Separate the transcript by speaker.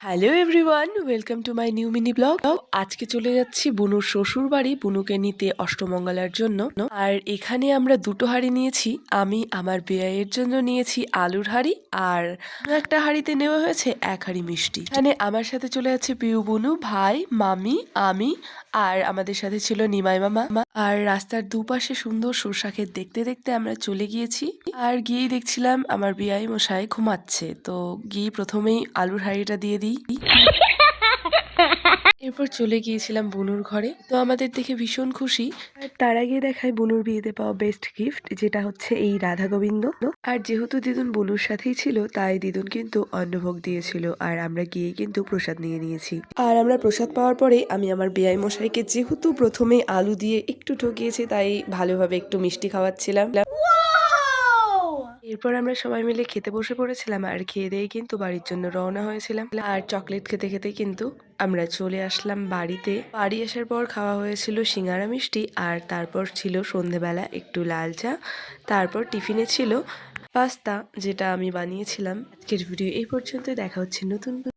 Speaker 1: Hello everyone, welcome to my new mini blog. আজকে চলে যাচ্ছি বুনুর শ্বশুর বাড়ি বুনুকে নিতে অষ্টমঙ্গলার জন্য। আর এখানে আমরা দুটো হাঁড়ি নিয়েছি। আমি আমার বেয়াইয়ের জন্য নিয়েছি আলুর হাঁড়ি, আর একটা হাঁড়িতে নেওয়া হয়েছে এক হাঁড়ি মিষ্টি। এখানে আমার সাথে চলে যাচ্ছে পিউ, বুনু, ভাই, মামি, আমি, আর আমাদের সাথে ছিল নিমাই মামা। আর রাস্তার দুপাশে সুন্দর সরষা ক্ষেত দেখতে দেখতে আমরা চলে গিয়েছি। আর গিয়েই দেখছিলাম আমার বেয়াই মশাই ঘুমাচ্ছে, তো গিয়ে প্রথমেই আলুর হাঁড়িটা দিয়ে দিই। এরপর চলে গিয়েছিলাম বুনুর ঘরে, তো আমাদের দেখে ভীষণ খুশি। আর তার আগে দেখায় বুনুর বিয়েতে পাওয়া বেস্ট গিফট, যেটা হচ্ছে এই রাধা গোবিন্দ। আর যেহেতু দিদুন বুনুর সাথেই ছিল, তাই দিদুন কিন্তু অন্নভোগ দিয়েছিল, আর আমরা গিয়ে কিন্তু প্রসাদ নিয়ে নিয়েছি। আর আমরা প্রসাদ পাওয়ার পরে আমি আমার বেয়াই মশাইকে, যেহেতু প্রথমে আলু দিয়ে একটু ঠকিয়েছি, তাই ভালোভাবে একটু মিষ্টি খাওয়াচ্ছিলাম। এরপর আমরা সবাই মিলে খেতে বসে পড়েছিলাম, আর খেয়ে দিয়ে কিন্তু বাড়ির জন্য রওনা হয়েছিলাম। আর চকলেট খেতে খেতে কিন্তু আমরা চলে আসলাম বাড়িতে। বাড়ি আসার পর খাওয়া হয়েছিল সিঙ্গারা মিষ্টি, আর তারপর ছিল সন্ধেবেলা একটু লাল চা। তারপর টিফিনে ছিল পাস্তা, যেটা আমি বানিয়েছিলাম। আজকের ভিডিও এই পর্যন্ত, দেখা হচ্ছে নতুন